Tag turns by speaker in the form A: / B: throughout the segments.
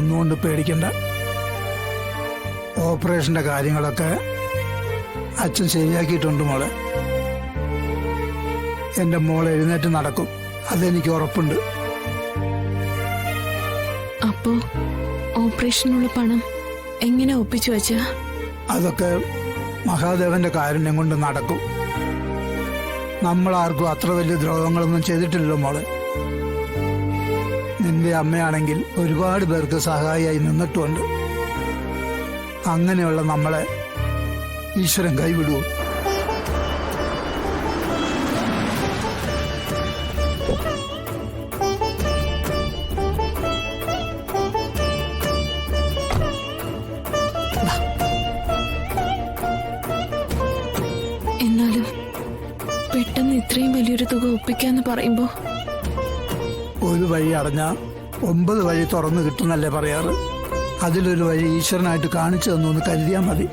A: ഒന്നുകൊണ്ട് പേടിക്കണ്ട. ഓപ്പറേഷന്റെ കാര്യങ്ങളൊക്കെ അച്ഛൻ ശരിയാക്കിയിട്ടുണ്ട് മോളെ. എന്റെ മോൾ എഴുന്നേറ്റ് നടക്കും, അതെനിക്ക് ഉറപ്പുണ്ട്.
B: അപ്പോ ഓപ്പറേഷനുള്ള പണം എങ്ങനെ ഒപ്പിച്ചു വച്ചാ?
A: അതൊക്കെ മഹാദേവന്റെ കാരുണ്യം കൊണ്ട് നടക്കും. നമ്മളാർക്കും അത്ര വലിയ ദ്രോഹങ്ങളൊന്നും ചെയ്തിട്ടില്ലല്ലോ മോളെ. നിന്റെ അമ്മയാണെങ്കിൽ ഒരുപാട് പേർക്ക് സഹായിയായി നിന്നിട്ടുമുണ്ട്. അങ്ങനെയുള്ള നമ്മളെ ഈശ്വരൻ കൈവിടുവോ?
B: എന്നാലും പെട്ടെന്ന് ഇത്രയും വലിയൊരു തുക ഒപ്പിക്കാന്ന് പറയുമ്പോ
A: ഒരു വഴി അടഞ്ഞാ 9 വഴി തുറന്നു കിട്ടുന്നല്ലേ പറയാറ്. അതിലൊരു വഴി ഈശ്വരനായിട്ട് കാണിച്ചു തന്നു എന്ന് കരുതിയാ മതി.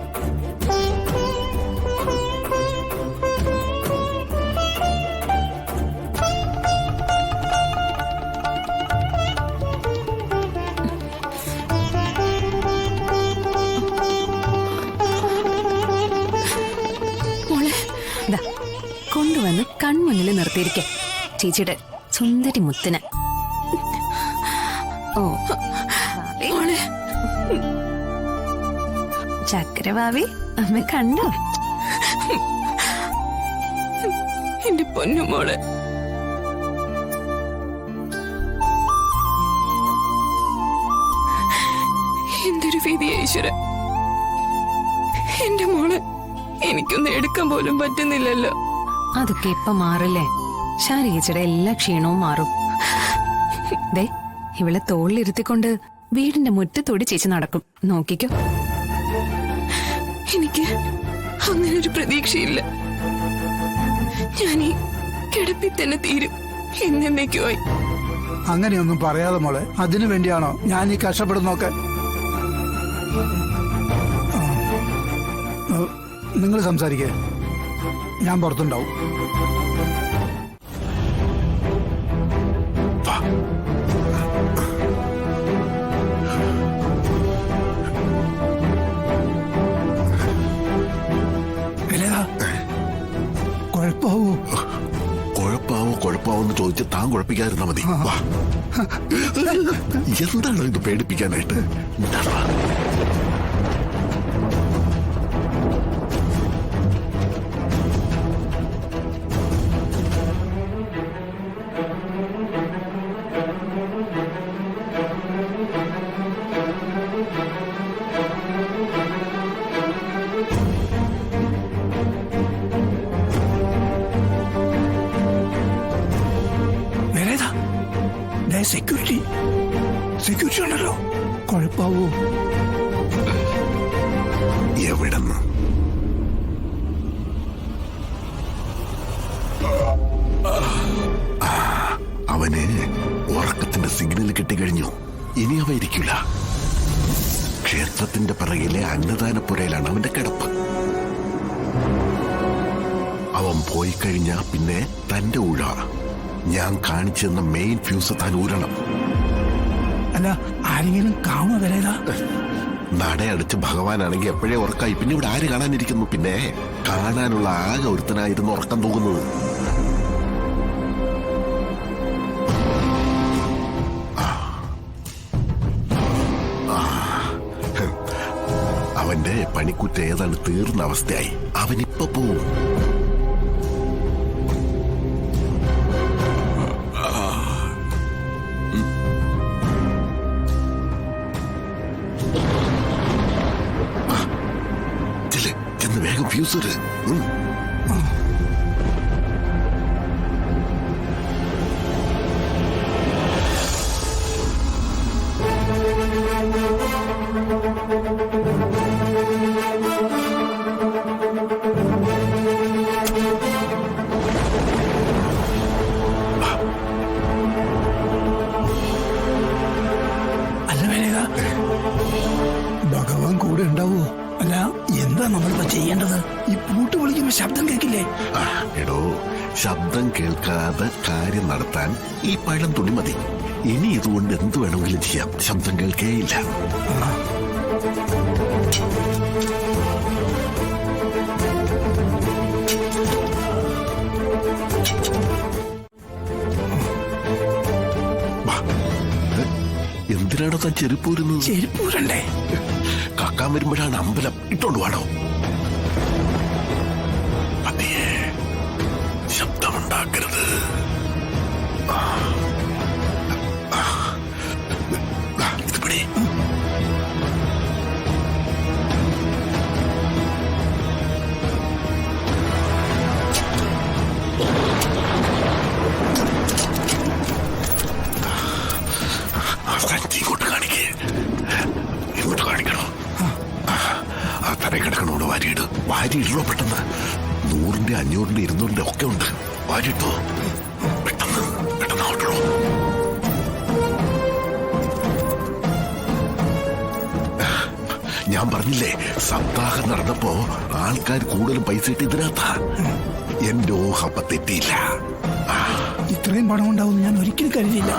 C: കൊണ്ടുവന്ന് കൺമുന്നിൽ നിർത്തിയിരിക്കെ ചേച്ചിയുടെ സുന്ദരി മുത്തിന്. ഓ ചക്രവാവി അമ്മ കണ്ടോ?
B: എന്റെ പൊന്നുമോളെ, എന്തൊരു വിധി ഈശ്വരൻ. എന്റെ മോളെ എനിക്കൊന്നും എടുക്കാൻ പോലും പറ്റുന്നില്ലല്ലോ.
C: അതൊക്കെ ഇപ്പൊ മാറില്ലേ? ശാരീരിച്ചയുടെ എല്ലാ ക്ഷീണവും മാറും. ദേ ഇവളെ തോളിലിരുത്തിക്കൊണ്ട് വീടിന്റെ മുറ്റത്തോടി ചേച്ചി നടക്കും, നോക്കിക്കോ.
B: എനിക്ക് അങ്ങനെ ഒരു പ്രതീക്ഷയില്ല. ഞാനീ കിടപ്പിൽ തന്നെ തീരും എന്നേക്കുമായി.
A: അങ്ങനെയൊന്നും പറയാതെ മോളെ. അതിനു വേണ്ടിയാണോ ഞാൻ ഈ കഷ്ടപ്പെടുന്നൊക്കെ? നിങ്ങൾ സംസാരിക്കേ, ഞാൻ പുറത്തുണ്ടാവും.
D: കുഴപ്പമാവെന്ന് ചോദിച്ച് താൻ കുഴപ്പിക്കാതിരുന്നാ മതി. എന്താണോ ഇത് പേടിപ്പിക്കാനായിട്ട്?
A: സെക്യൂരിറ്റി ഉണ്ടല്ലോ, കുഴപ്പാവോ?
D: എവിടെന്ന്? അവന് ഉറക്കത്തിന്റെ സിഗ്നൽ കിട്ടിക്കഴിഞ്ഞു. ഇനി അവ ഇരിക്കില്ല. ക്ഷേത്രത്തിന്റെ പിറകിലെ അന്നദാനപ്പുരയിലാണ് അവന്റെ കിടപ്പ്. അവൻ പോയി കഴിഞ്ഞാ പിന്നെ തന്റെ ഊഴ. ഞാൻ കാണിച്ചെന്ന മെയിൻ ഫ്യൂസ് താൻ ഊരണം.
A: അല്ല, ആരെങ്കിലും കാണുമോ വിലയില?
D: നടയടച്ച് ഭഗവാനാണെങ്കിൽ എപ്പോഴേ ഉറക്കായി. പിന്നെ ഇവിടെ ആര് കാണാനിരിക്കുന്നു? പിന്നെ കാണാനുള്ള ആകെ ഒരുത്തനായിരുന്നു ഉറക്കം തൂങ്ങുന്നത്. അവന്റെ പണിക്കുറ്റ ഏതാണ് തീർന്ന അവസ്ഥയായി. അവനിപ്പോ പോവും. വേഗം ഫ്യൂസർ.
A: ഭഗവാൻ കൂടെ ഉണ്ടാവോ? അല്ല, എന്താ നമ്മളിപ്പോ ചെയ്യേണ്ടത്? ഈ പൂട്ട് വിളിക്കുമ്പോ ശബ്ദം കേൾക്കില്ലേ?
D: എടോ, ശബ്ദം കേൾക്കാതെ കാര്യം നടത്താൻ ഈ പഴം തുണി മതി. ഇനി ഇതുകൊണ്ട് എന്ത് വേണമെങ്കിലും ചെയ്യാം. ശബ്ദം കേൾക്കേയില്ല. എന്തിനാണോ താൻ ചെരുപ്പൂരുന്നത്?
A: ചെരുപ്പൂരണ്ടേ?
D: കക്കാൻ വരുമ്പോഴാണ് അമ്പലം. ഇട്ടോണ്ട് വേണോ? പതിയെ ശബ്ദമുണ്ടാക്കരുത്. ഇത് പിടി. ഇങ്ങോട്ട് കാണിക്കേ. ഇങ്ങോട്ട് കാണിക്കണോ? ആ തറയിൽ കിടക്കണോട് വാരിയിട്. വാരിയിടണോ പെട്ടെന്ന്. 100-ന്റെ 500-ന്റെ 200-ന്റെ ഒക്കെ ഉണ്ട്. വാരിട്ടോ പെട്ടെന്ന്. പെട്ടെന്ന് ഓട്ടണോ? ഞാൻ പറഞ്ഞില്ലേ, സപ്താഹം നടന്നപ്പോ ആൾക്കാർ കൂടുതലും പൈസ ഇട്ട് ഇതിനകത്താ. എന്റെ ഊഹപ്പ തെറ്റിയില്ല.
A: ഇത്രയും പണം ഉണ്ടാവും ഞാൻ ഒരിക്കലും കരുതിയില്ല.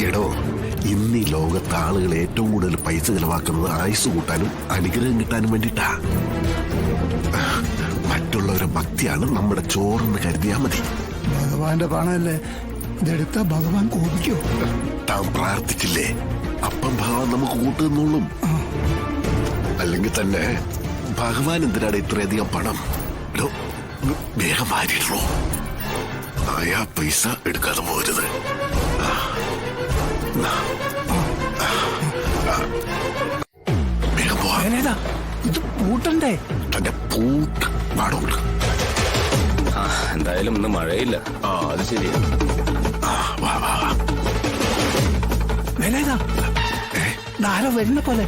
D: എടോ, ഇന്ന് ഈ ലോകത്ത് ആളുകൾ ഏറ്റവും കൂടുതൽ പൈസ ചെലവാക്കുന്നത് ആയുസ് കൂട്ടാനും അനുഗ്രഹം കിട്ടാനും വേണ്ടിട്ടാ. മറ്റുള്ളവരുടെ ഭക്തിയാണ് നമ്മുടെ ചോറെന്ന് കരുതിയാ മതി.
A: ഭഗവാന്റെ പണമല്ലേ, ഇതെടുത്താ ഭഗവാൻ കോപിക്കോ?
D: താൻ പ്രാർത്ഥിച്ചില്ലേ, അപ്പം ഭഗവാൻ നമുക്ക് കൂട്ടുന്നുള്ളും. അല്ലെങ്കിൽ തന്നെ ഭഗവാൻ എന്തിനാണ് ഇത്രയധികം പണം? വേഗം മാറിയിടണോ? ആയാ പൈസ എടുക്കാതെ പോരുത്. വേഗം പോവാ.
A: ഇത് പൂട്ടണ്ടേ?
D: തന്റെ പൂട്ട് പാടുണ്ട്.
E: എന്തായാലും ഇന്ന് മഴയില്ല. അത് ശരിയാ.
A: വേലേതാ? ധാര വരുന്ന പോലെ